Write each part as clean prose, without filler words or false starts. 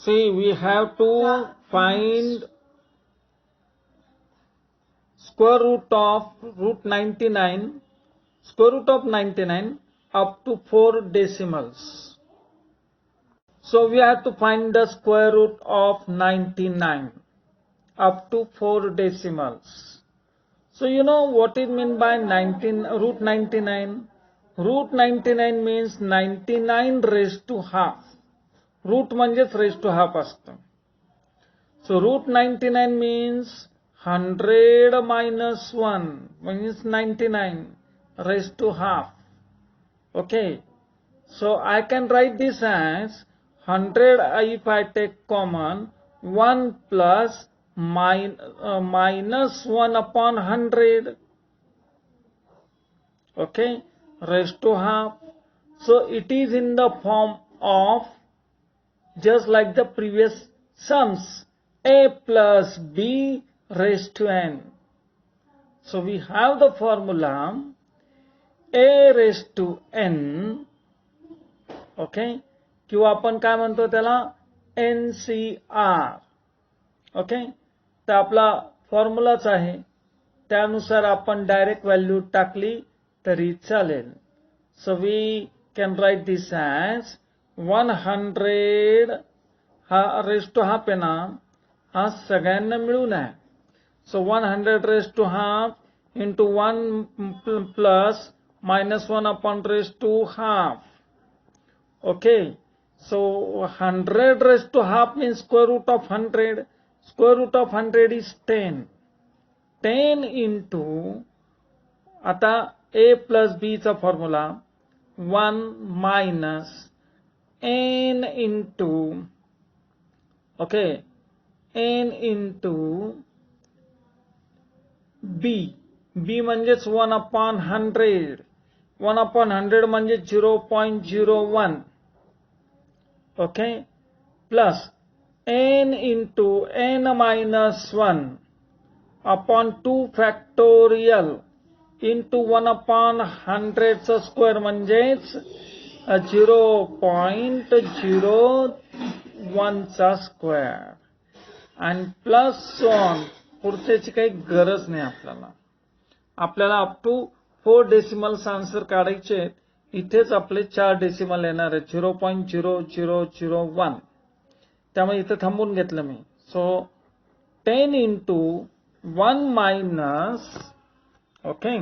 See, we have to find square root of root 99, square root of 99 up to 4 decimals. So we have to find the square root of 99 up to 4 decimals. So you know what is meant by root 99? Root 99 means 99 raised to half. Root म्हणजेच raised to half असतं. So root 99 means 100 minus 1 means 99 raised to half. Okay. So I can write this as 100 if I take common 1 plus minus 1 upon 100. Okay. Raised to half. So it is in the form of just like the previous sums, a plus b raised to n. So we have the formula a raised to n, okay, किंवा आपण काय म्हणतो त्याला NCR, okay. तर आपला फॉर्म्युलाच आहे, त्यानुसार आपण डायरेक्ट व्हॅल्यू टाकली तरी चालेल. So we can write this as 100 हा रेस टू हाफ आहे ना, हा सगळ्यांना मिळून आहे. So 100 raise to half into 1 plus minus 1 upon raised to half. Okay, so 100 raised to half means square root of 100. Square root of 100 is 10. 10 into, आता a plus b चा formula 1 minus n into, okay, n into b. b म्हणजेच 1 upon 100. 1 upon 100 म्हणजे 0.01. Okay, plus n into n minus 1 upon 2 factorial into 1 upon 100 चा square म्हणजेच 0.01 चा square आणि plus 1 पुढच्याची काही गरज नाही आपल्याला. आपल्याला अप टू 4 डेसिमल्स आन्सर काढायचे. इथेच आपले 4 डेसिमल येणार आहे 0.0001. त्यामुळे इथे थांबून घेतलं मी. सो 10 into 1 minus, okay,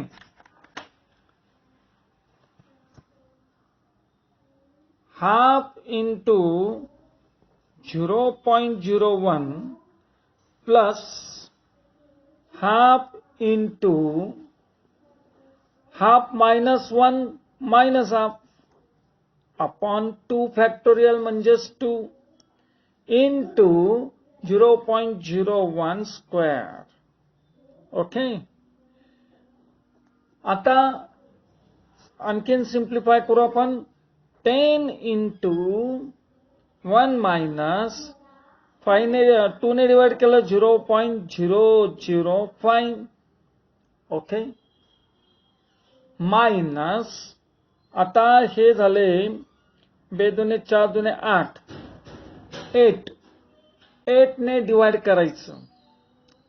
half into 0.01 plus half into half minus 1 minus half upon 2 factorial म्हणजेच 2 into 0.01 square. ओके, आता आणखीन सिम्प्लिफाय करू आपण. 10 into 1 minus 5 ने 2 ने डिवाइड केलं 0.005. ओके, मायनस, आता हे झाले 2 दुने 4 दुने 8, 8 ने डिवाइड करायचं.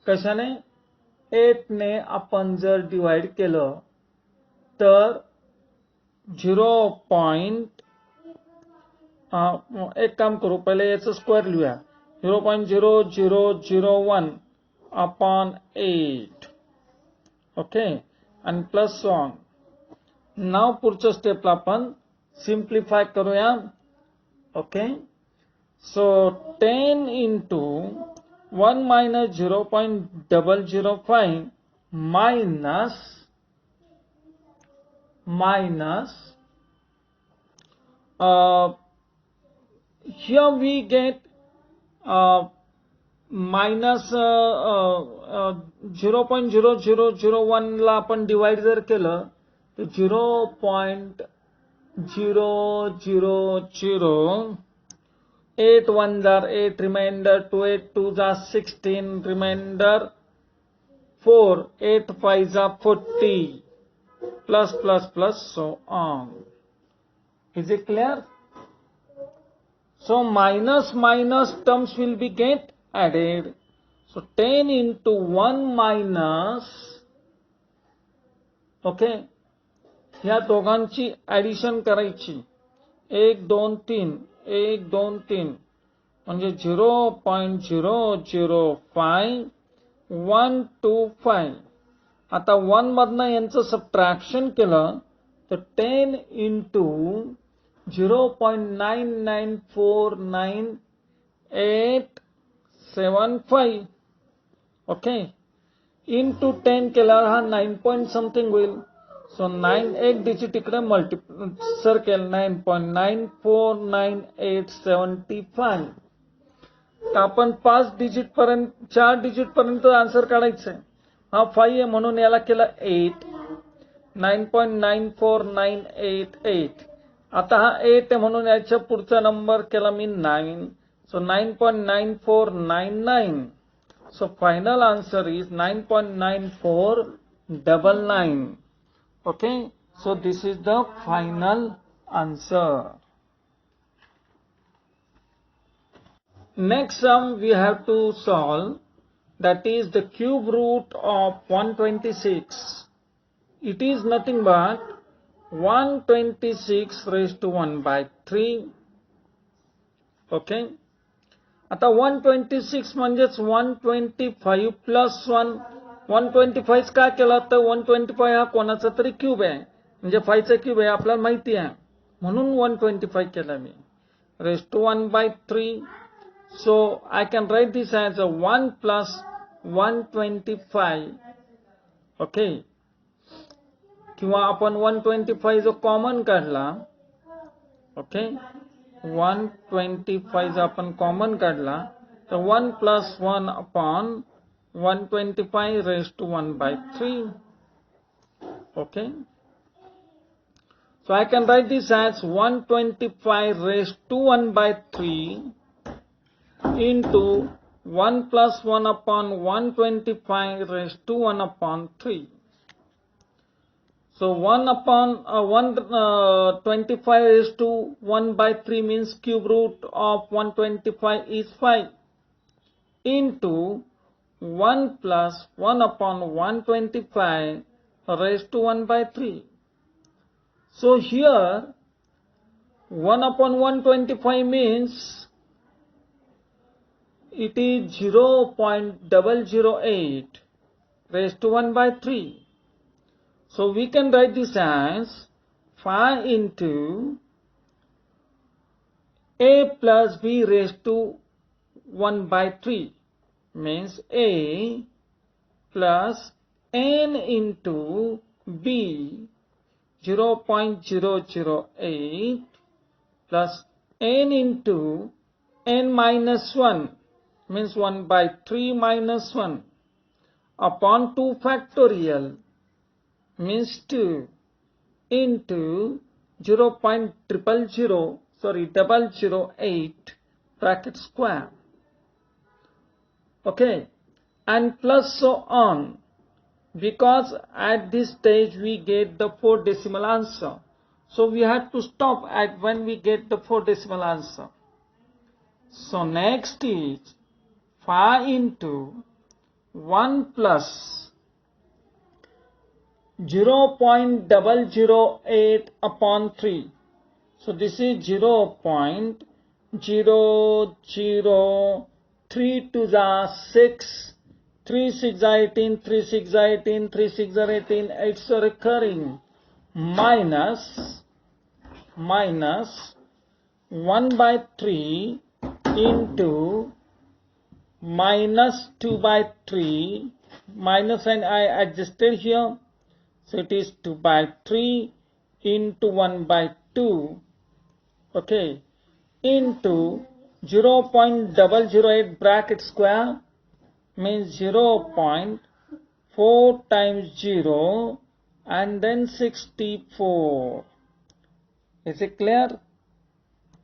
कशाने? 8 ने आपण जर डिवाइड केलं तर 0. एक काम करू, पहिले याचं स्क्वेअर लिहूया. 0.0001 अपॉन 8. ओके, आणि प्लस 1. नाव पुढच्या स्टेपला आपण सिम्प्लिफाय करूया. Okay, so 10 into 1 minus 0.005 minus here we get minus 0.0001 ला आपण डिवाइड जर केलं तर 0.000. 8 1 जार 8, रिमाइंडर 2 8 2 जा 16, रिमाइंडर 4, 8 5 जा 40, plus plus plus so on. Is it clear? So minus terms will be get added. So 10 into 1 minus, okay, ह्या दोघांची addition करायची. 1 2 3 1 2 3 म्हणजे 0.005 125. आता 1 मधनं यांचं सबट्रॅक्शन केलं तर 10 into 0.9949875, ओके, इंटू 10 केल्यावर हा 9 पॉइंट समथिंग होईल. सो 9 एक डिजिट इकडे सर केलं 9.94985. तर आपण 4 डिजिट पर्यंत आन्सर काढायचंय. हा 5 आहे म्हणून याला केलं 8, 9.94988. आता हा 8 आहे म्हणून याच्या पुढचा नंबर केला मी 9. सो 9.9499. So final answer is 9.9499. Okay, so this is the final answer. Next sum we have to solve, that is the cube root of 126. It is nothing but 126 raised to 1 by 3. Okay. आता 126 म्हणजेच 125 plus 1. 125 का केला तर 125 हा कोणाचा तरी cube आहे, म्हणजे 5 चा क्यूब आहे आपल्याला माहिती आहे, म्हणून 125 केला मी. Raised to 1 by 3. So I can write this as a 1 plus 125. Okay, किंवा आपण 125 जो कॉमन काढला, ओके, 125 आपण कॉमन काढला तर 1 plus 1 upon 125 raised to 1 by 3. Okay, so I can write this as 125 raised to 1 by 3 into 1 plus 1 upon 125 raised to 1 upon 3. So 1 upon 125 raised to 1 by 3 means cube root of 125 is 5 into 1 plus 1 upon 125 raised to 1 by 3. So here 1 upon 125 means it is 0.008 raised to 1 by 3. So we can write this as 5 into a plus b raised to 1 by 3 means a plus n into b 0.008 plus n into n minus 1 means 1 by 3 minus 1 upon 2 factorial means 2 into 0.008 bracket square. Okay, and plus so on, because at this stage we get the 4 decimal answer. So we have to stop at when we get the 4 decimal answer. So next is 5 into 1 plus 0.008 upon 3. So this is 0.003 to the 6. 3 6 are 18, 3 6 are 18, 3 6 are 18. It's a recurring minus 1 by 3 into minus 2 by 3. Minus and I adjusted here. So it is 2 by 3 into 1 by 2, okay, into 0.008 bracket square means 0.4 times 0 and then 64. Is it clear?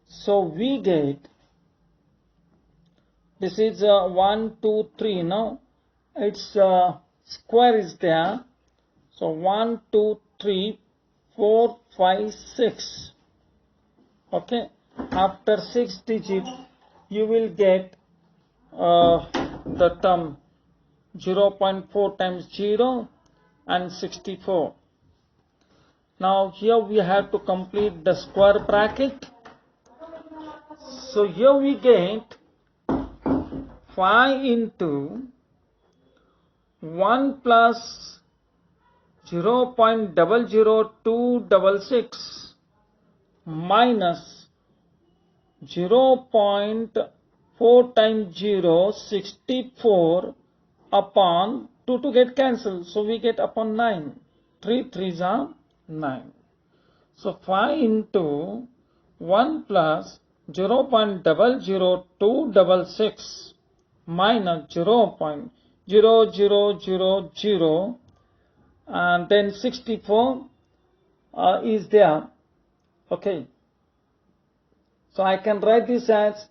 So we get, this is 1 2 3 now, its square is there. So 1 2 3 4 5 6. Okay, after 6 digits you will get the term 0.4 times 0 and 64. Now here we have to complete the square bracket. So here we get 5 into 1 plus 0.00266 minus 0.4 times 0, 64 upon 2 to get cancelled. So we get upon 9. 3 3s are 9. So 5 into 1 plus 0.00266 minus 0.0000 and then 64 is there. Okay. So I can write this as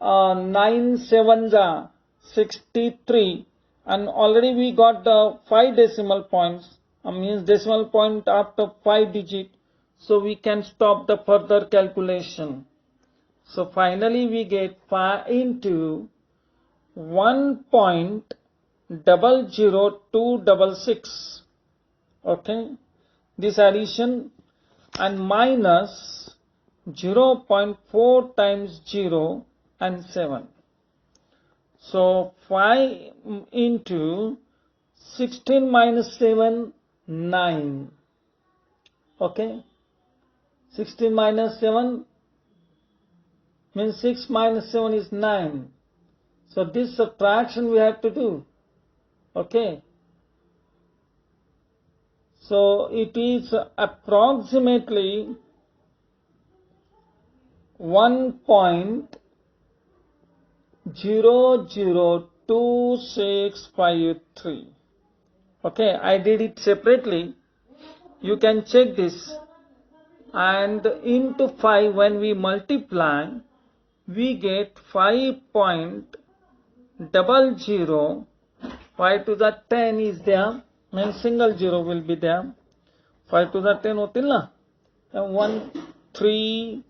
9 sevens are 63, and already we got the 5 decimal points, means decimal point after 5 digit, so we can stop the further calculation. So finally we get 5 into 1.00266, okay, this addition, and minus 0.4 times 0 and 7. So 5 into 16 minus 7, 9. Okay. 16 minus 7 means 6 minus 7 is 9. So this subtraction we have to do. Okay. So it is approximately 1.002653. Okay, I did it separately. You can check this. And into 5, when we multiply, we get 5.00. 5 to the 10 is there, means single 0 will be there. 5 to the 10 hotil na? 1, 3,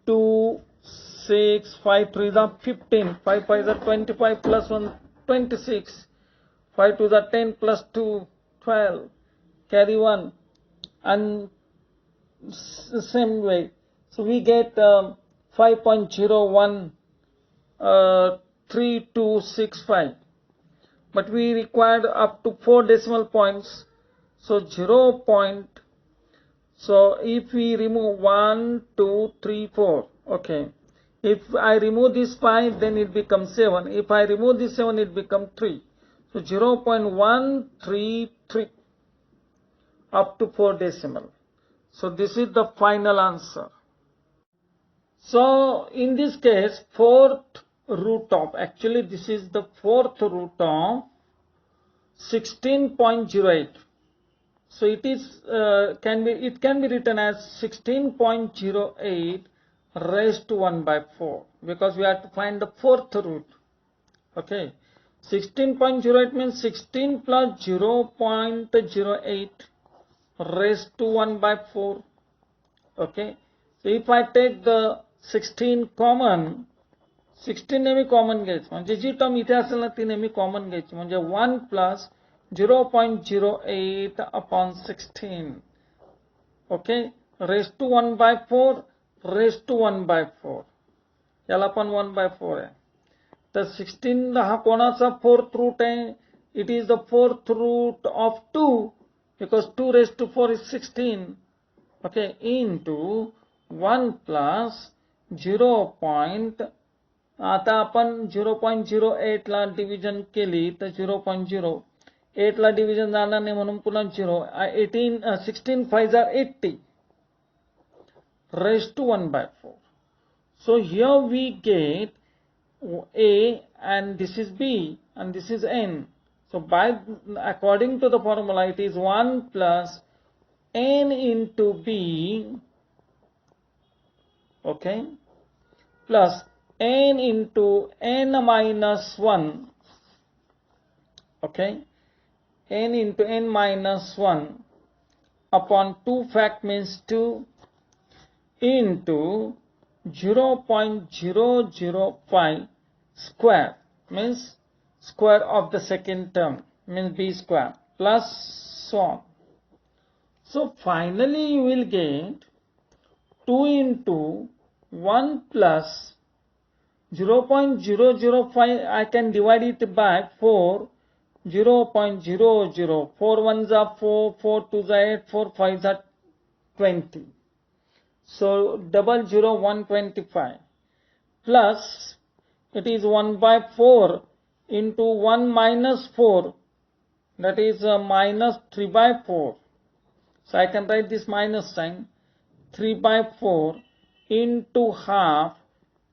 2, 6, 5 3 the 15, 5 5 the 25 plus 1 26, 5 to the 10 plus 2 12, carry 1, and same way. So we get 5.013265, but we required up to 4 decimal points. So 0. So if we remove 1, 2, 3, 4, okay. If I remove this 5, then it becomes 7. If I remove this 7, it becomes 3. So 0.133 up to 4 decimal. So this is the final answer. So in this case, fourth root of, actually this is the fourth root of 16.08. So it is it can be written as 16.08 raised to 1 by 4, because we have to find the fourth root. Okay, 16.08 means 16 plus 0.08 raised to 1 by 4. Okay, so if I take the 16 common, 16 नेहमी common घ्यायचं, म्हणजे जी term इथे असेल ना ती नेहमी common घ्यायची, म्हणजे 1 plus 0.08 upon 16. Okay, raised to 1 by 4, raised to 1 by 4. याला पण 1 by 4 आहे. तर 16 हा कोणाचा फोर्थ रूट आहे? It is the fourth root of 2, because 2 raised to 4 is 16. Okay, into 1 plus 0. आता आपण 0.08 ला डिव्हिजन केली तर 0.08 ला डिव्हिजन जाणार नाही, म्हणून पुन्हा 0. 16 5 are 80 raised to 1 by 4. So here we get A, and this is B, and this is N. So according to the formula, it is 1 plus N into B, okay, plus N into N minus 1, okay, N into N minus 1 upon 2 fact means 2 into 0.005 square means square of the second term means b square plus so on. So finally you will get 2 into 1 plus 0.005. I can divide it by 4. 0.00. 4 ones are 4, 4 twos are 8, 4 fives are 20. So 125 plus it is 1 by 4 into 1 minus 4, that is minus 3 by 4. So I can write this minus sign. 3 by 4 into half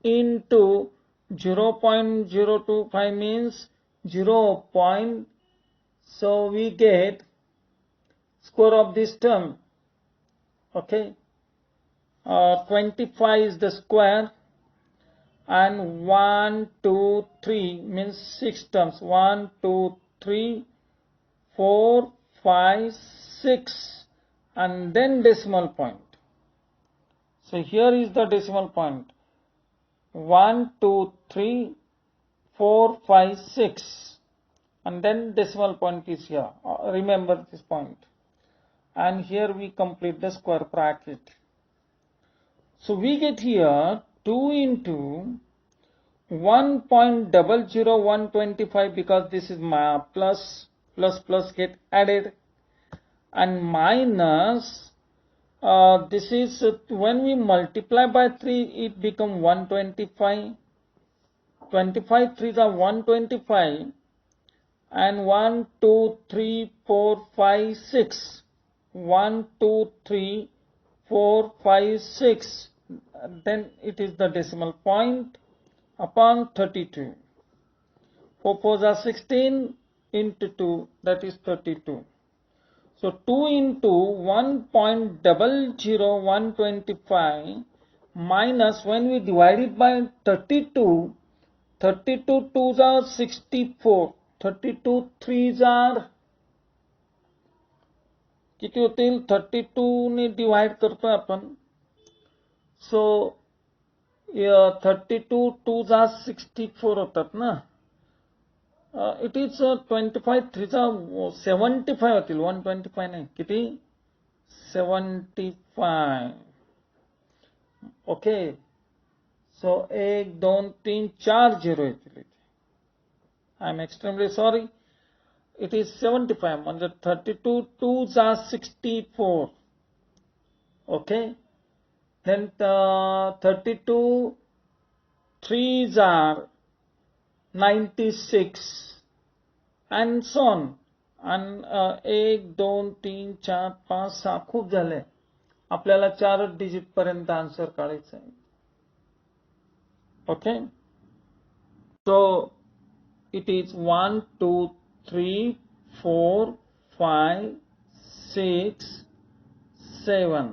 into 0.025 means 0. So we get square of this term. Okay. 25 is the square, and 1, 2, 3 means 6 terms. 1, 2, 3, 4, 5, 6, and then decimal point. So here is the decimal point. 1, 2, 3, 4, 5, 6, and then decimal point is here. Remember this point. And here we complete the square bracket. So we get here 2 into 1.00125, because this is my plus get added, and minus this is when we multiply by 3 it become 125. 25 3s are 125, and 1, 2, 3, 4, 5, 6. 1, 2, 3, 4, 5, 6. Then it is the decimal point upon 32. 4 4s are 16 into 2, that is 32. So 2 into 1.00125 minus, when we divide it by 32, 32 2s are 64. 32 3s are किती होतील? 32 ने divide करतोय आपण. सो 32 2s are 64 होतात ना. It is 25 3s are 75 होतील. 125 नाही, किती? 75. ओके. सो 1 2 3 4 0 येतील. I am extremely sorry. It is 75. म्हणजे 32 2s are 64. Okay. Then 32 3s are 96, and so on. And 1 2 3 4 5 6 खूप झाले. आपल्याला 4 डिजिट पर्यंत आन्सर काढायचं आहे. ओके. So it is 1 2 3 4 5 6 7.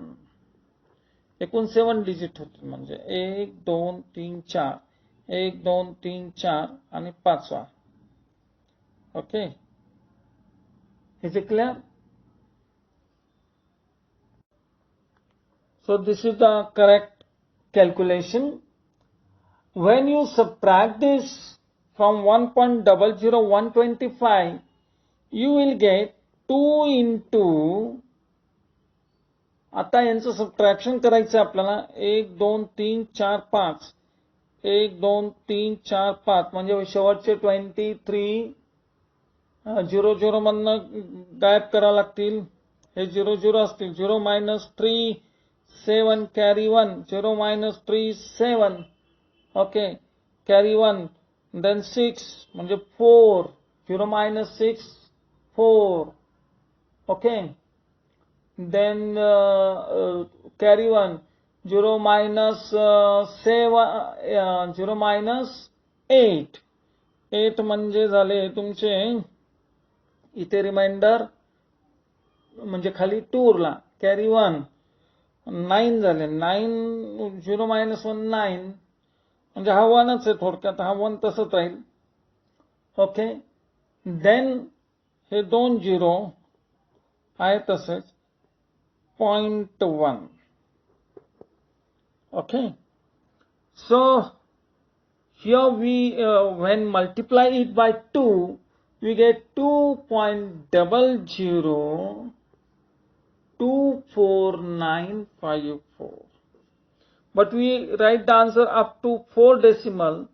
एकूण 7 डिजिट होतील. म्हणजे 1 2 3 4, 1 2 3 4 आणि 5वा. Okay. Is it clear? So this is the correct calculation. When you subtract this from 1.00125, you will get 2 into, आता यांचं सबट्रॅक्शन करायचं आपल्याला. 1 2 3 4 5, 1 2 3 4 5, म्हणजे शेवटचे 23 00 मधनं गायब करावं लागतील. हे 00 असतील. 0 minus 3 7 carry 1. 0 minus 3 7. Okay. carry 1. then 6 म्हणजे 4. 0 minus 6 4. okay. then carry 1. 0 minus 7 0 minus 8. 8 म्हणजे झाले तुमचे इथे रिमाइंडर, म्हणजे खाली 2 उरला. कॅरी 1 9 झाले. 9 0 minus 1 9, म्हणजे हा 1च आहे थोडक्यात. हा 1 तसंच राहील. ओके. देन हे 2 0 आहे तसेच. 0.1. Okay. So here we when multiply it by 2, we get 2.00249554. But we write the answer up to 4 decimal.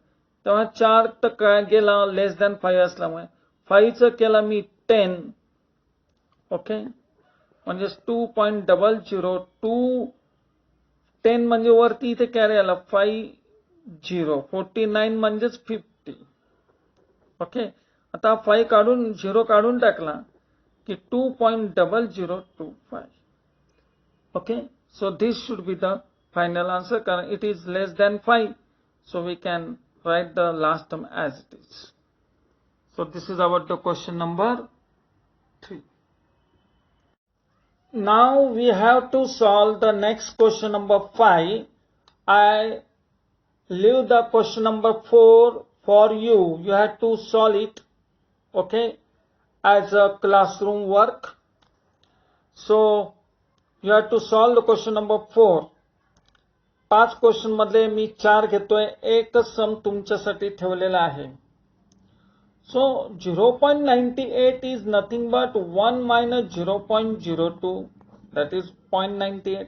तेव्हा 4 तर गेला लेस दॅन 5 असल्यामुळे 5 चं केला मी 10. ओके, म्हणजे 2.00 म्हणजे वरती इथे कॅरी आला 50 म्हणजेच 50. ओके, आता 5 काढून 0 काढून टाकला की 2.0025. Okay, so this should be the final answer कारण it is less than 5, so we can write the last term as it is. So this is about the question number 3. Now we have to solve the next question number 5. I leave the question number 4 for you. You have to solve it, okay, as a classroom work. So you have to solve the question number 4. 5 question मधले मी 4 घेतोय, एकच सम तुमच्यासाठी ठेवलेला आहे. So 0.98 is nothing but 1 minus 0.02, that is 0.98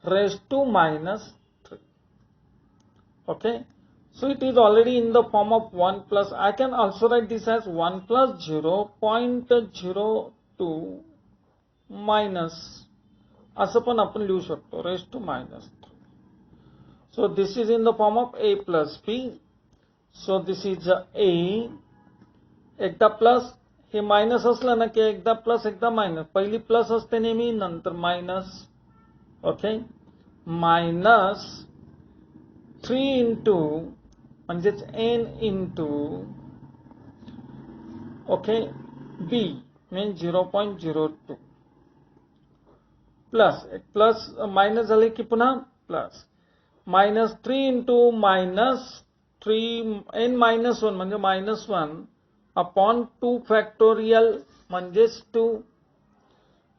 raised to minus 3. Okay, so it is already in the form of 1 plus. I can also write this as 1 plus 0.02 minus असं पण आपण लिहू शकतो, raised to minus 3. So this is in the form of a plus b. So this is a. एकदा plus हे minus असलं ना की एकदा प्लस एकदा मायनस, पहिली प्लस असते नेहमी, नंतर मायनस. ओके, मायनस 3 इंटू म्हणजेच n into okay b mean 0.02 plus plus minus झाले की पुन्हा plus minus 3 into minus 3 n minus 1 म्हणजे -1 upon 2 factorial म्हणजेच 2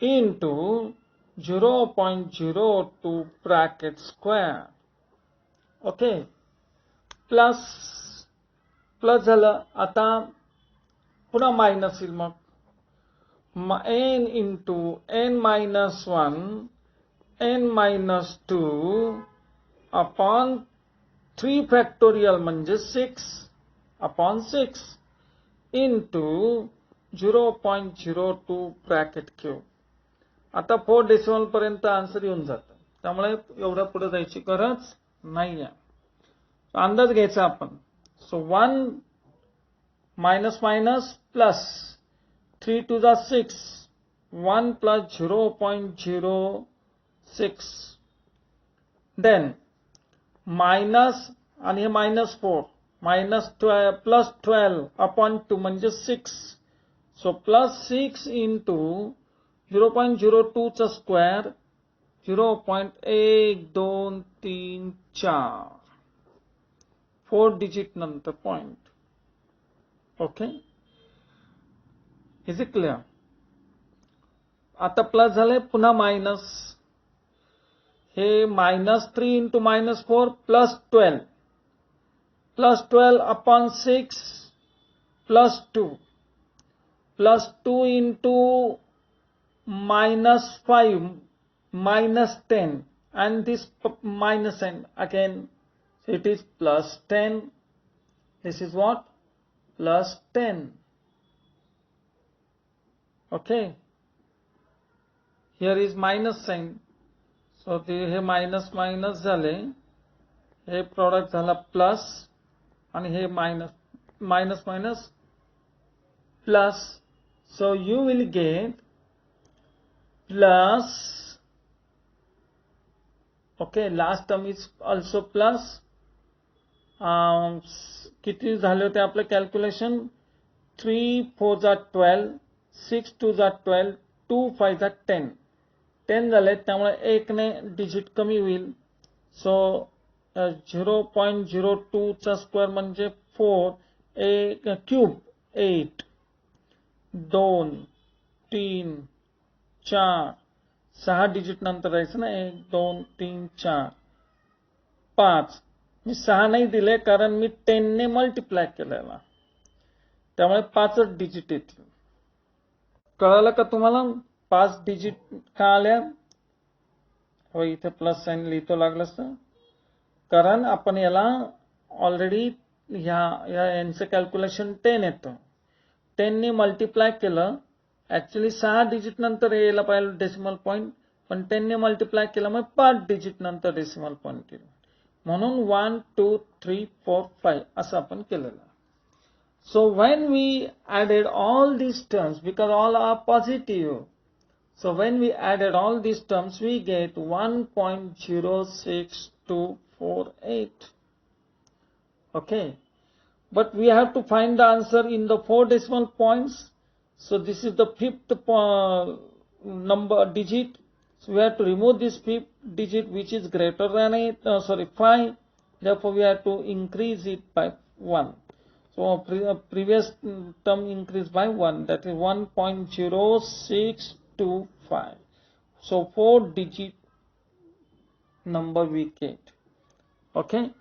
into 0.02 bracket square. Okay, plus plus झालं, आता पुन्हा मायनस येईल, मग n into n minus 1 n minus 2 upon 3 factorial म्हणजे 6 upon 6 into 0.02 bracket cube. आता 4 डेसिमल पर्यंत आन्सर येऊन जातं, त्यामुळे एवढ्या पुढे जायची गरज नाहीये. अंदाज घ्यायचा आपण. सो 1 minus minus plus 3 to the 6, 1 plus 0.06, then minus आणि हे -4 मायनस 12 प्लस 12 अपॉन 2 म्हणजे 6. सो प्लस 6 इंटू 0.02 चा स्क्वेअर 0.1234 4 डिजिट नंतर point. Okay, is it clear? आता प्लस झाले, पुन्हा minus, hey -3 into -4 plus 12 upon 6 plus 2 into -5 -10 and this minus n again, it is plus 10. This is what? Plus 10. Okay, here is minus sign. So हे minus minus झाले, हे product झाला plus आणि हे minus minus minus plus. So you will get plus. Okay, last term is also plus. किती झाले होते आपलं कॅल्क्युलेशन? 3 4 जा 12, 6 2 जा 12, 2 5 जा 10 10 झाले, त्यामुळे 1 ने डिजिट कमी होईल. सो 0.02 चा स्क्वेअर म्हणजे 4 एक क्यूब 8 2 3 4 6 डिजिट नंतर जायचं ना, 1 2 3 4 5 मी 6 नाही दिले कारण मी 10 ने मल्टिप्लाय केलेला, त्यामुळे 5च डिजिट येतील. कळलं का तुम्हाला 5 डिजिट का आल्या? हो, इथे प्लस साइन लिहितो लागलं असतं, कारण आपण याला ऑलरेडी ह्या यांचं कॅल्क्युलेशन 10 येतं. 10 ने मल्टिप्लाय केलं, ऍक्च्युली 6 डिजिट नंतर यायला पाहिजे डेसिमल पॉइंट, पण 10 ने मल्टिप्लाय केलं मग 5 डिजिट नंतर डेसिमल पॉइंट केलं, म्हणून 1 2 3 4 5 असं आपण केलेलं. So when we added all these terms, because all are positive, so when we added all these terms, we get 1.06248. Okay, but we have to find the answer in the 4 decimal points. So this is the 5th number digit. So we have to remove this 5th digit, which is greater than 5. Therefore, we have to increase it by 1. So previous term increased by 1, that is 1.0625. So 4 digit number we get, okay,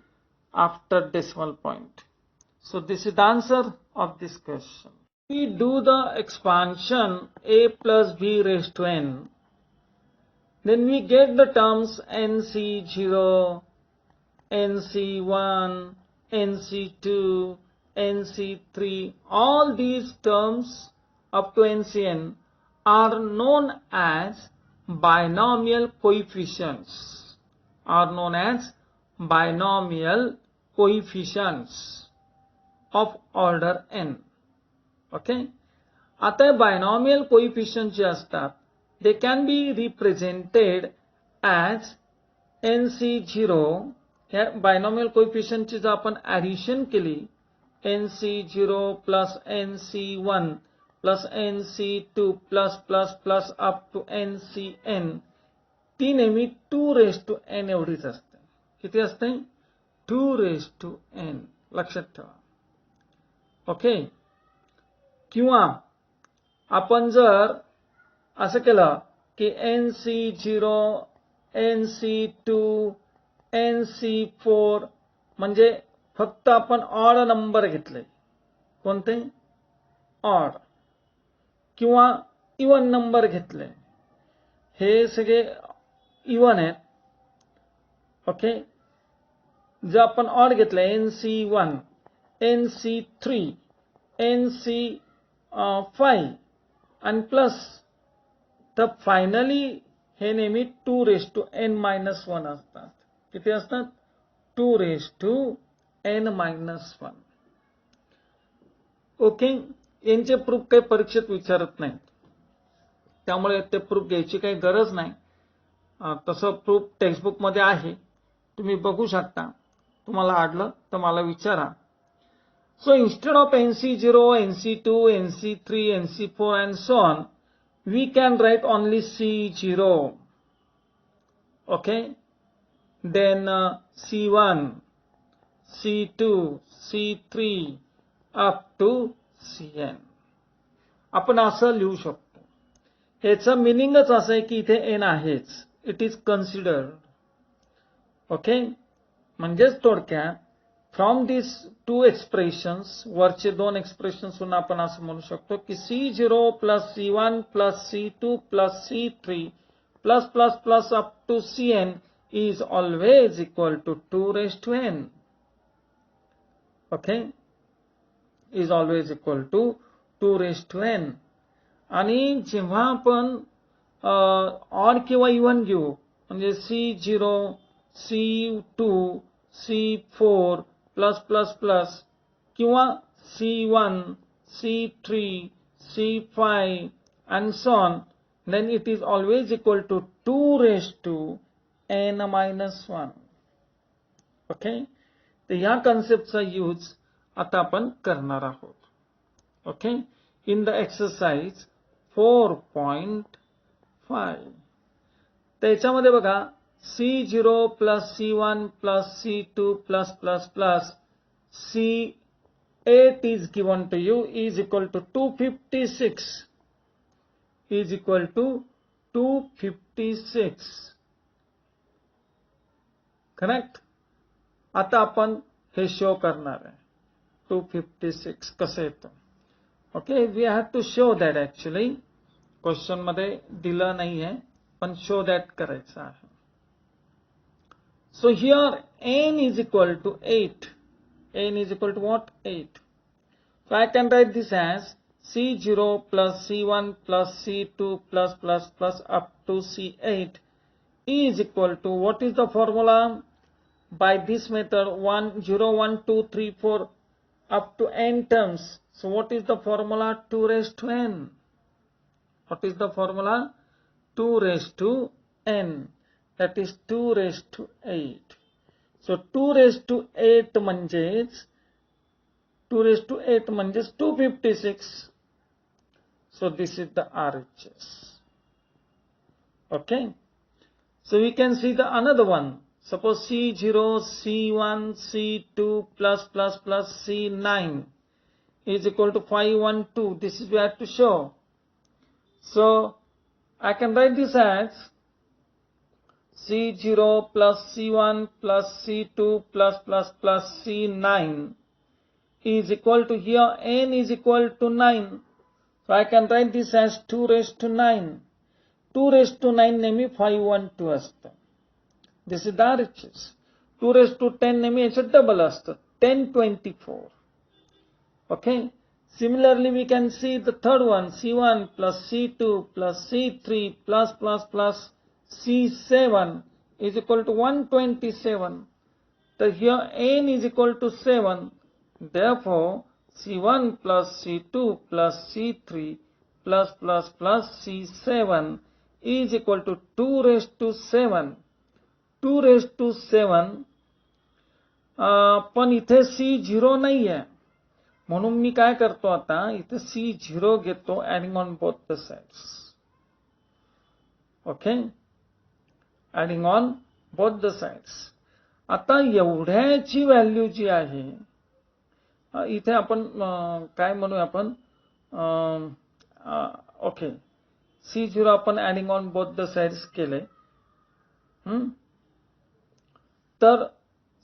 after decimal point. So this is the answer of this question. We do the expansion a plus b raised to n, then we get the terms nc0, nc1, nc2, nc3. All these terms up to ncn are known as binomial coefficients, of order n. Okay, आता binomial coefficients जे असतात, they can be represented as nc0. ह्या binomial coefficient ची जर आपण addition केली, nc0 plus nc1 plus nc2 plus plus plus up to ncn, ती नेहमी 2 raised to n एवढीच असते. किती असते? 2 raised to n, लक्षात ठेवा. ओके, किंवा आपण जर असं केलं की nc0, nc2, nc4 म्हणजे फक्त आपण ऑड नंबर घेतले, कोणते? ऑड, किंवा इवन नंबर घेतले, हे सगळे इवन आहेत. ओके, जर आपण ऑड घेतले nc1, nc3, nc5 आणि प्लस, तर फायनली हे नेहमी 2 raised to n-1 असतात. किती असतात? 2 raised to n-1. ओके, यांचे प्रूफ काही परीक्षेत विचारत नाहीत, त्यामुळे ते प्रूफ घ्यायची काही गरज नाही. तसं प्रूफ टेक्स्टबुक मध्ये आहे, तुम्ही बघू शकता. तुम्हाला आडलं तर मला विचारा. So instead of nc0, nc2, nc3, nc4 and so on, we can write only c0. Okay, then c1, c2, c3 up to cn. आपण असं लिहू शकतो. ह्याचं मिनिंगच असं आहे की इथे n आहेच, इट इज कन्सिडर्ड. ओके, म्हणजेच थोडक्यात फ्रॉम दिस 2 एक्सप्रेशन्स, वरचे 2 एक्सप्रेशन्स आपण असं म्हणू शकतो की c0 plus c1 plus c2 plus c3 plus plus plus up to cn is always equal to 2 raised to n. Okay, is always equal to 2 raised to n. आणि जेव्हा आपण odd किंवा इवन घेऊ, म्हणजे c0, c2, c4 plus plus plus, किंवा c1, c3, c5 and so on, then it is always equal to 2 raised to n-1. Okay, तर ह्या कन्सेप्टचा use आता आपण करणार आहोत. Okay, in the exercise 4.5. त्याच्यामध्ये बघा, c0 plus c1 plus c2 plus plus plus c8 is given to you is equal to 256, is equal to 256. Correct? आता आपण हे शो करणार आहे 256 कसं येतं. Okay, we have to show that. Actually question मध्ये दिलं नाहीये पण शो दॅट करायचं आहे. So here n is equal to 8. n is equal to what? 8. So I can write this as C0 plus C1 plus C2 plus up to C8 is equal to, what is the formula? By this method 1, 0, 1, 2, 3, 4 up to n terms. So what is the formula? 2 raised to n. What is the formula? 2 raised to n. That is 2 raised to 8. So 2 raised to 8 म्हणजेच 2 raised to 8 म्हणजेच 256. So this is the RHS. Okay. So we can see the another one. Suppose C0, C1, C2 plus C9 is equal to 512. This is we have to show. So I can write this as C0 plus C1 plus C2 plus C9 is equal to, here n is equal to 9. So I can write this as 2 raised to 9. 2 raised to 9 नेहमी 512 असतं. This is the RHS. 2 raised to 10 नेहमी याचं double असतं 1024. Okay. Similarly, we can see the third one, C1 plus C2 plus C3 plus C7 is equal to 127. So here n is equal to 7. Therefore, C1 plus C2 plus C3 plus C7 is equal to 2 raised to 7. 2 raised to 7. पण इथे C0 नाही आहे. म्हणून मी काय करतो आता, इथे C0 घेतो adding on both the sides. Okay, adding on both the sides. आता एवढ्याची व्हॅल्यू जी आहे इथे आपण काय म्हणूया आपण, ओके, C0 आपण adding on both the sides केले. तर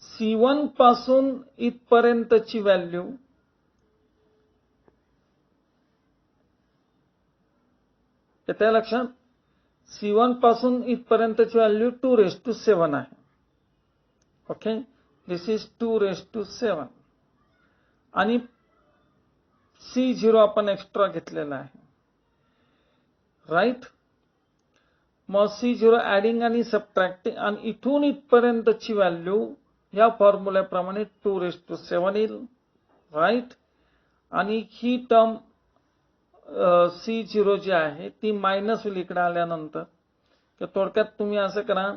C1 पासून इथपर्यंतची व्हॅल्यू येते लक्षात. C1 पासून इथपर्यंतची व्हॅल्यू 2 raised to 7 आहे. Okay, this is 2 raised to 7 आणि C0 आपण एक्स्ट्रा घेतलेला आहे. राईट. मग C0 ऍडिंग आणि सबट्रॅक्टिंग आणि इथून इथपर्यंतची व्हॅल्यू या फॉर्म्युल्याप्रमाणे 2 raised to 7 येईल. राईट. आणि ही टर्म C0 जी आहे ती मायनस होईल इकडे आल्यानंतर. तर थोडक्यात तुम्ही असं करा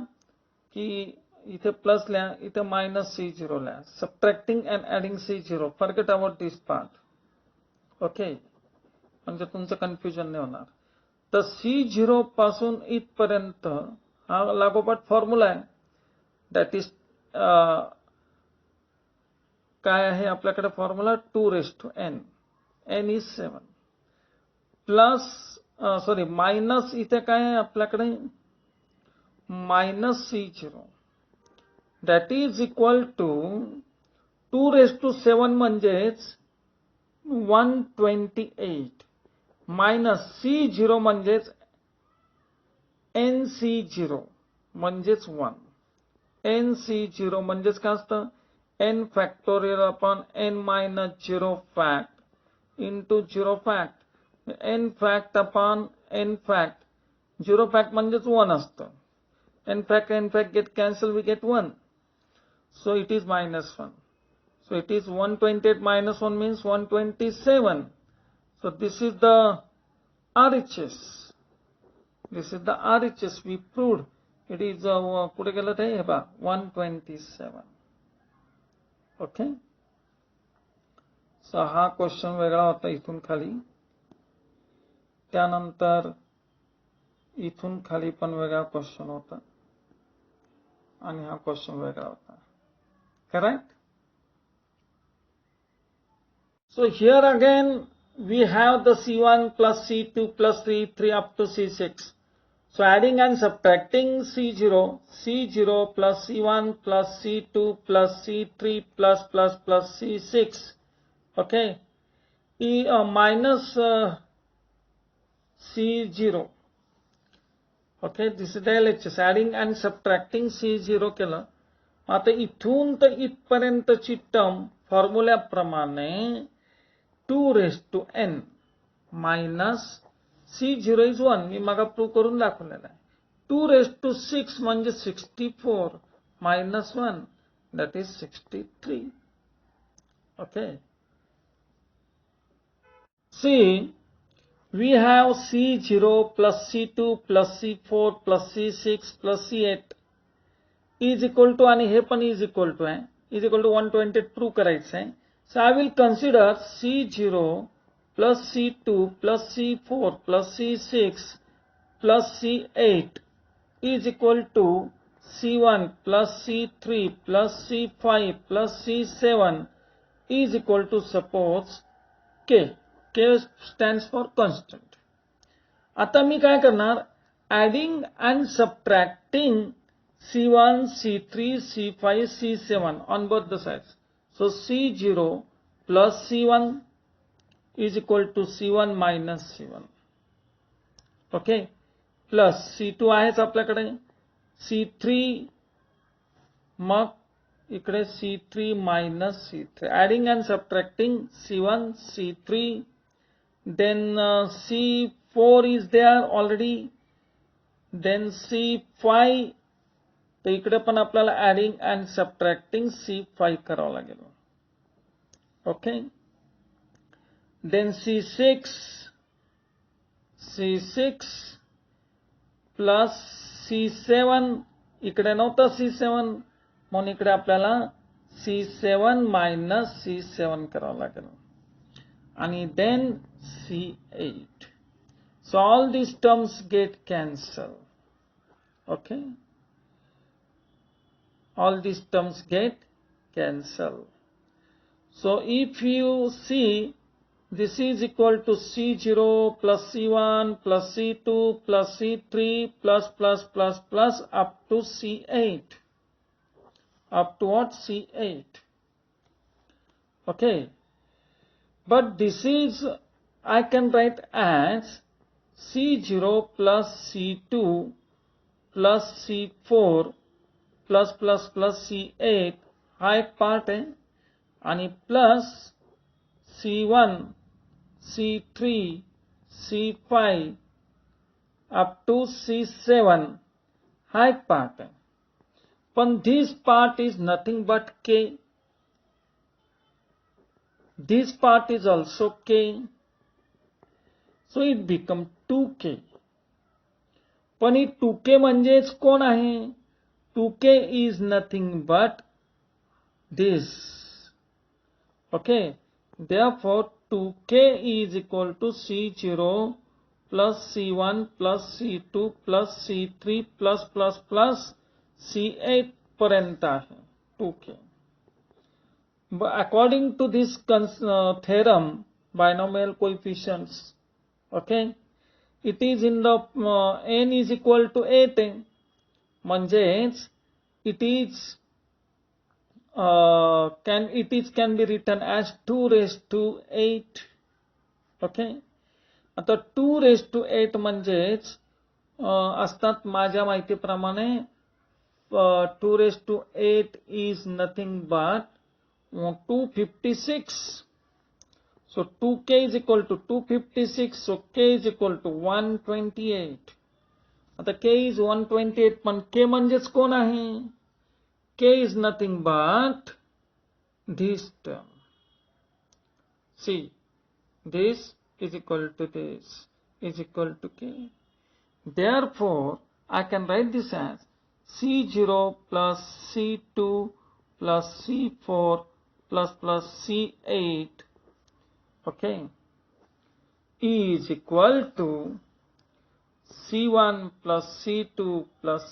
की इथे प्लस लिहा, इथे मायनस C0 लिहा. Subtracting and adding C0. Forget about this part. Okay, म्हणजे तुमचं कन्फ्युजन नाही होणार. तर C0 पासून इथपर्यंत हा लागोपाठ फॉर्म्युला आहे. दॅट इज काय आहे आपल्याकडे formula? 2 raised to n. n is 7 plus sorry minus इथे काय आहे आपल्याकडे minus C0 that is equal to 2 raised to 7 म्हणजेच 128 मायनस C0 म्हणजेच NC0 म्हणजेच 1. NC0 म्हणजेच काय असतं? n factorial upon n minus 0 fact into 0 fact. n fact upon n fact. 0 fact म्हणजेच 1 असतं. n fact get cancel, we get 1. So it is minus 1. So it is 128 minus 1 means 127. So this is the RHS. This is the RHS. We proved it is कुठे गेलं ते हे बघा 127. Okay. सो हा question वेगळा होता इथून खाली. त्यानंतर इथून खाली पण वेगळा क्वेश्चन होता आणि हा क्वेश्चन वेगळा होता. Correct. So here again we have the C1 plus C2 plus C3 up to C6. So adding and subtracting C0 plus C1 plus C2 plus C3 plus C6, okay, minus C0. Okay, this is the LHS. Adding and subtracting C0 केलं. आता इथून तर इथपर्यंतची term फॉर्म्युल्याप्रमाणे 2 raised to n minus C0 is 1. मी मागा prove करून दाखवलेला आहे. 2 raised to 6 म्हणजे 64 minus 1, that is 63. Okay. See, we have C0 plus C2 plus C4 plus C6 plus C8 is equal to, आणि हे पण is equal to आहे, is equal to 128 prove करायचं आहे. So I will consider C0 plus C2 plus C4 plus C6 plus C8 is equal to C1 plus C3 plus C5 plus C7 is equal to, suppose, K. K stands for constant. आता मी काय करणार, adding and subtracting C1, C3, C5, C7 on both the sides. So C0 plus C1 is equal to C1 minus C1. Okay. Plus C2 आहेच आपल्याकडे, C3 मग इकडे C3 minus C3. Adding and subtracting C1, C3, then C4 is there already, then C5, तर इकडे पण आपल्याला adding and subtracting C5 करावं लागेल. Okay. Then C6 plus C7, इकडे नव्हता C7 म्हणून इकडे आपल्याला C7 minus C7 करावं लागेल. आणि then C8. So all these terms get cancelled. Okay. All these terms get cancelled. So if you see, this is equal to C0 plus C1 plus C2 plus C3 plus up to C8. Up to what? C8. Okay. But this is, I can write as C0 plus C2 plus C4 plus C8 हा एक part आहे, आणि plus C1, C3, C5 up to C7 हा एक part आहे. पण this part is nothing but K. This part is also K. So it becomes 2K. पण ही 2K म्हणजेच कोण आहे? 2K is nothing but this. Okay. Therefore, 2K is equal to C0 plus C1 plus C2 plus C3 plus C8 पर्यंत आहे 2K. But according to this theorem, binomial coefficients, okay, it is in the n is equal to 8. म्हणजेच it can be written as 2 raised to 8. Okay. आता 2 raised to 8 म्हणजेच असतात माझ्या माहितीप्रमाणे 2 raised to 8 is nothing but 256. So 2K is equal to 256. So K is equal to 128. आता K is 128, पण K म्हणजेच कोण आहे? K is nothing but this term. See, this is equal to this is equal to K. Therefore, I can write this as C0 plus C2 plus C4 plus C8, okay, is equal to C1 plus C2 plus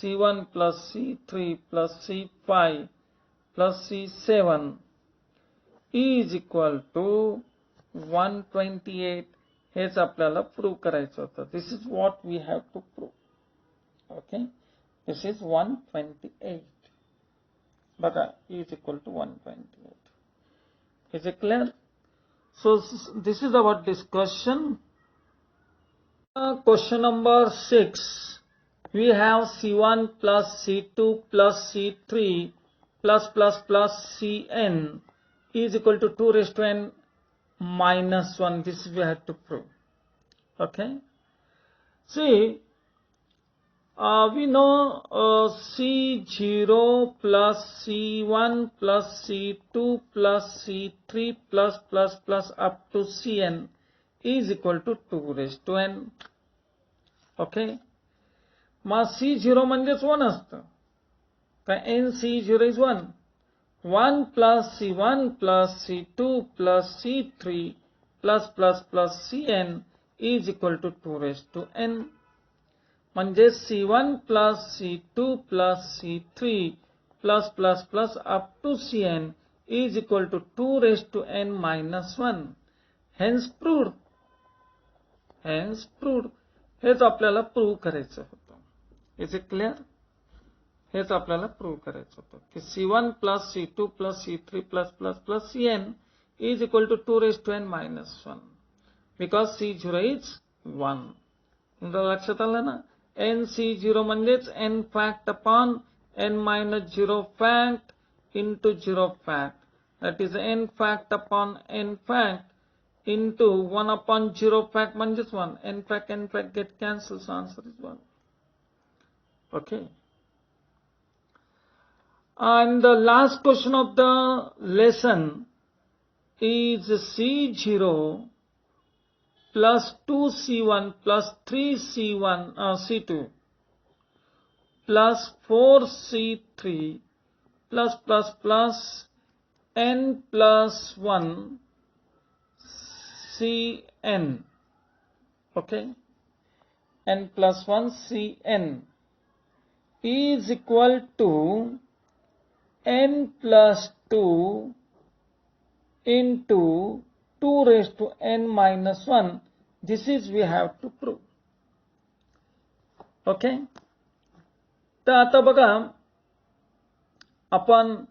C1 plus C3 plus C5 plus C7 is equal to 128 हेच आपल्याला prove करायचं होतं. This is what we have to prove. Okay, this is 128. बघा, is equal to 128. Is it clear? So this is our discussion. Question number 6. We have C1 plus C2 plus C3 plus Cn is equal to 2 raised to n minus 1. This we have to prove. Okay. See, we know C0 plus C1 plus C2 plus C3 plus up to Cn is equal to 2 raised to n. Okay. Mug C0 म्हणजेच 1 असतं. का n C0 is 1. 1 plus C1 plus C2 plus C3 plus Cn is equal to 2 raised to n. म्हणजे C1 plus C2 plus C3 plus up to Cn is equal to 2 raised to n minus 1. Hence proved. Hence proved. हेच आपल्याला prove करायचं होतं. Is it clear? हेच आपल्याला prove करायचं होतं की C1 plus C2 plus C3 plus Cn is equal to 2 raised to n minus 1 because C0 is 1. तुमच्या लक्षात आलं ना? n C0 म्हणजेच n fact upon n minus 0 fact into 0 fact. That is n fact upon n fact into 1 upon 0 fact म्हणजेच 1. n fact get cancelled, so answer is 1. Okay. And the last question of the lesson is C0 plus 2C1 plus 3C1 C2 plus 4C3 plus n plus 1 Cn. Okay, n plus 1 Cn is equal to n plus 2 into 2 raised to n minus 1. This is we have to prove. Okay. तर आता बघा, आपण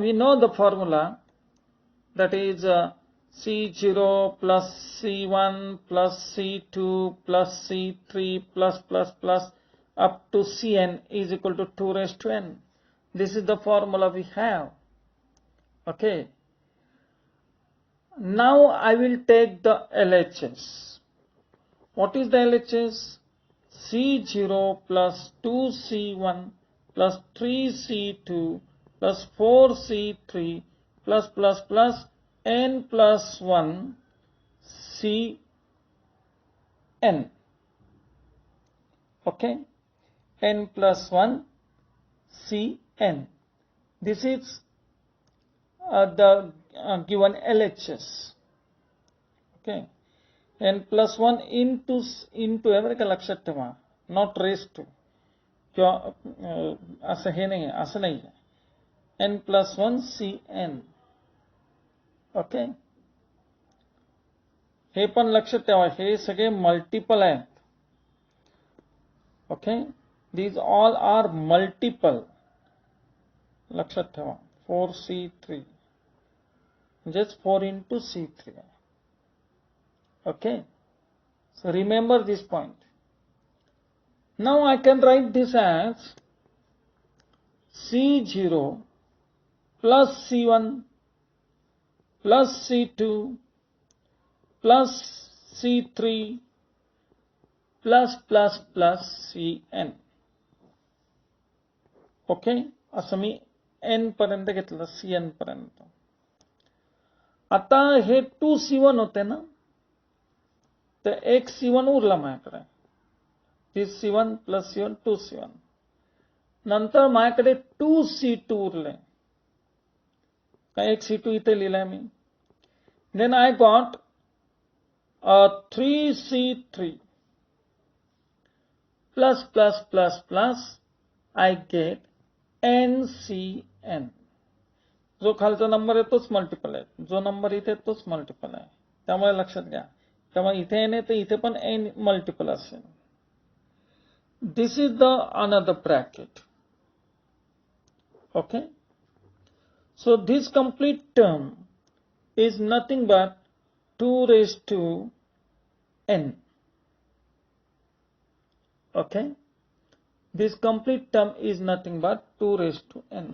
we know the formula, that is C0 plus C1 plus C2 plus C3 plus up to Cn is equal to 2 raised to n. This is the formula we have. Okay. Now I will take the LHS. What is the LHS? C0 plus 2C1 plus 3C2 plus 4C3 plus n plus 1 Cn. Okay, n plus 1 Cn. This is the given LHS. Okay, n plus 1 into एवढं का लक्षात ठेवा, not raised to किंवा असं हे नाही, असं नाही आहे. n plus 1 Cn. ओके, हे पण लक्षात ठेवा, हे सगळे मल्टिपल आहेत. Okay, these all are multiple. लक्षात ठेवा, 4C3 म्हणजेच 4 into C3. Okay, so remember this point. Now I can write this as C0 plus C1 plus C2 plus C3 plus Cn. Okay, असं मी n पर्यंत घेतलं, Cn पर्यंत. आता हे 2C1 होते ना, तर एक C1 उरला माझ्याकडे. 3C1 plus C1 2C1. नंतर माझ्याकडे 2C2 उरले. एक C2 इथे लिहिलाय मी. Then I got 3C3 plus I get NCn. जो खालचा नंबर आहे तोच मल्टिपल आहे, जो नंबर इथे तोच मल्टिपल आहे. त्यामुळे लक्षात घ्या, तेव्हा इथे n आहे तर इथे पण n मल्टिपल असेल. This is the another bracket. Okay, so this complete term is nothing but 2 raised to n. Okay, this complete term is nothing but 2 raised to n.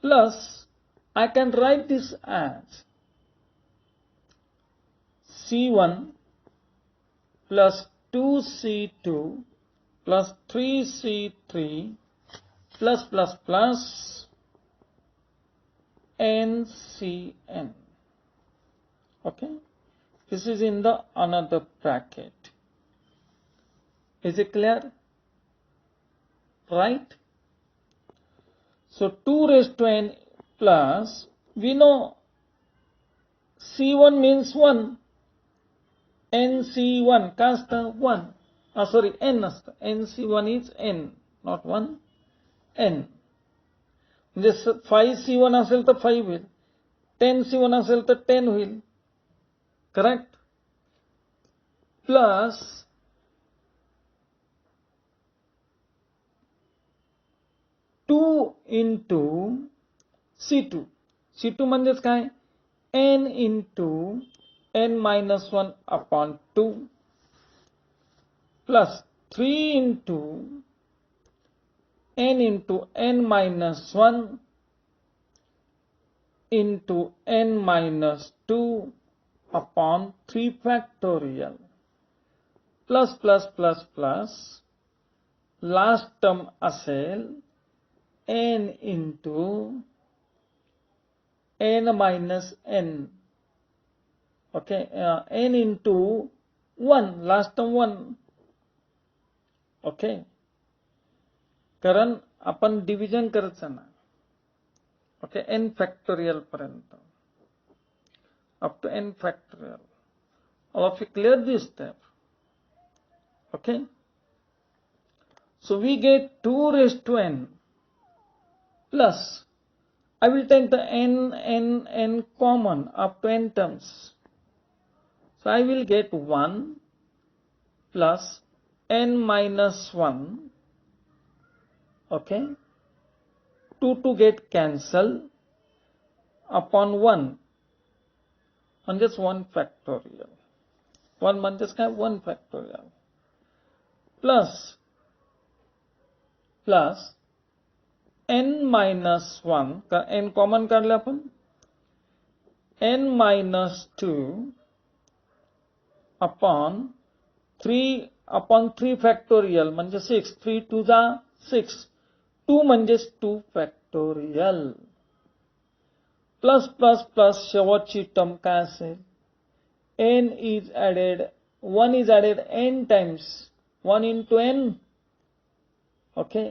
Plus, I can write this as c1 plus 2c2 plus 3c3 plus ncn. Okay, this is in the another bracket. Is it clear? Right? So 2 raised to n plus, we know c1 means 1, nc1 काय असतं 1, sorry n असतं, nc1 is n, not 1, n. म्हणजे 5c1 असेल तर 5 होईल, 10c1 असेल तर 10 होईल. Correct? Plus two into c2. c2 म्हणजेच काय, n into n minus 1 upon 2 plus 3 into n into n minus 1 into n minus 2 upon 3 factorial plus last term असेल n into n minus n. Okay, n into 1, last term 1. Okay, कारण आपण division करायचं ना. Okay, n factorial पर्यंत, up to n factorial. All of you clear this step? Okay, so we get 2 raised to n plus, I will take the n common up to n terms. So I will get 1 plus n minus 1. Okay, 2 get cancel upon 1. म्हणजेच 1 factorial. 1 म्हणजेच काय, 1 factorial. Plus n minus 1, n common काढले आपण, n minus 2 upon 3 factorial म्हणजे 6. 3 2 जा 6, 2 म्हणजेच 2 factorial. Plus शेवटची term काय असेल, n is added, 1 is added n times, 1 into n. Okay,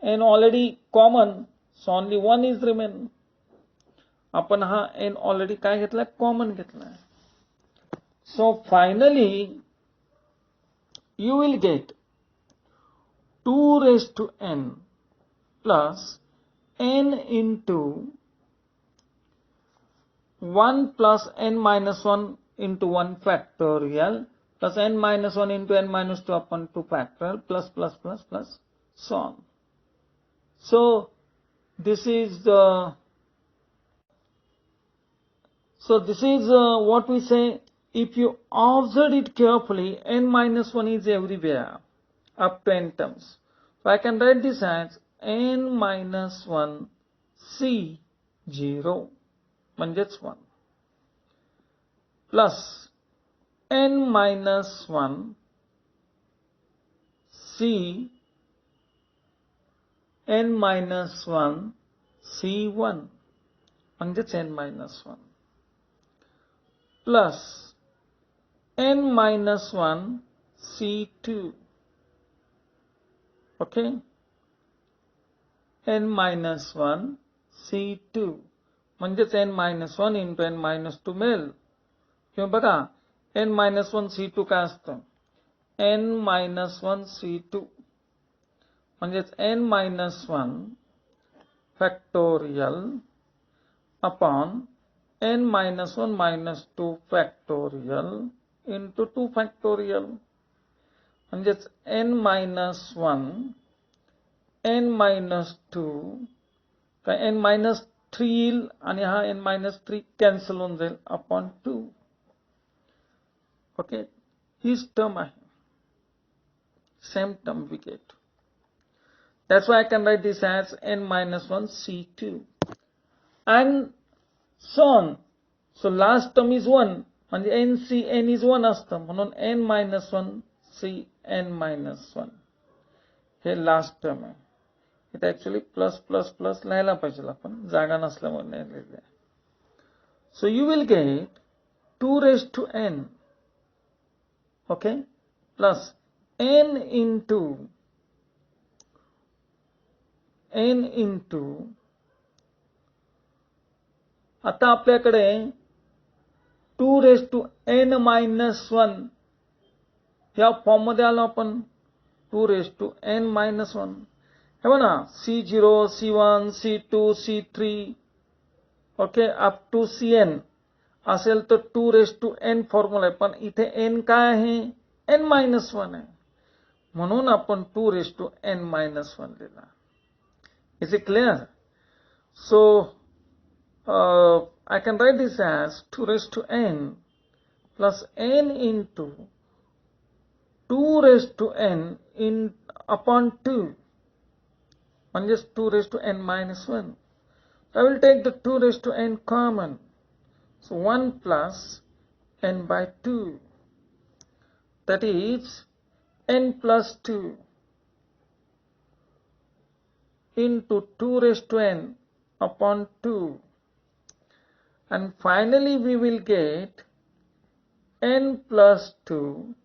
n already common, so only 1 is remain. आपण हा n already काय घेतलाय, कॉमन घेतलाय. So finally you will get 2 raised to n plus n into 1 plus n minus 1 into 1 factorial plus n minus 1 into n minus 2 upon 2 factorial plus so on. So this is what we say. If you observe it carefully, n minus 1 is everywhere up to n terms. So I can write this as n minus 1 c0 म्हणजेच 1 plus n minus 1 c n minus 1 c1 म्हणजेच n minus 1 plus n minus 1 c2. Okay, n minus 1 c2 म्हणजेच n minus 1 into n minus 2 मिळेल. किंवा बघा, n minus 1 c2 काय असतं, n minus 1 c2 म्हणजेच n minus 1 factorial upon n minus 1 minus 2 factorial into 2 factorial. म्हणजेच n minus 1 n minus 2 काय n minus 3 येईल आणि हा n minus 3 कॅन्सल होऊन जाईल अपॉन 2. ओके, हीच टर्म आहे, same term we get. That's why I can write this as n minus 1 C2 and so on. So last term is 1 म्हणजे n c n is 1 असतं म्हणून n minus 1 c n minus 1 हे last term आहे. इथे actually plus plus plus लिहायला पाहिजे आपण, जागा नसल्यामुळे नाही लिहिले. सो you will gate 2 raised to n, okay, plus n into आता आपल्याकडे 2 raised to n minus 1 या फॉर्म मध्ये आलो आपण. 2 raised to n minus 1 हे बघा C0, C1, C2, C3 okay up to Cn असेल तर 2 raised to n फॉर्म्युला आहे, पण इथे n काय आहे, n minus 1 आहे म्हणून आपण 2 raised to n minus 1 लिहिला. Is it clear? So I can write this as 2 raised to n plus n into 2 raised to n in upon 2 म्हणजेच 2 raised to n minus 1. I will take the 2 raised to n common. So 1 plus n by 2. That is n plus 2 into 2 raised to n upon 2. And finally we will get n plus 2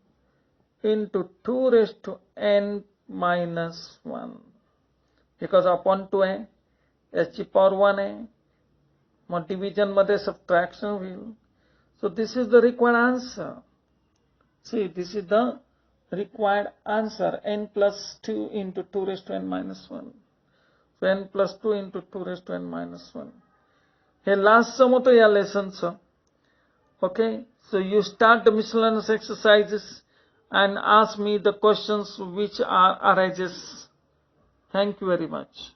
into 2 raised to n minus 1. Because upon 2 आहे, याची power 1 आहे, मग division मध्ये subtraction होईल. So this is the required answer. See, this is the required answer, n plus 2 into 2 raised to n minus 1. So n plus 2 into 2 raised to n minus 1. हे last sum होतं या लेसनचं. Okay, so you start the miscellaneous exercises and ask me the questions which arises. Thank you very much.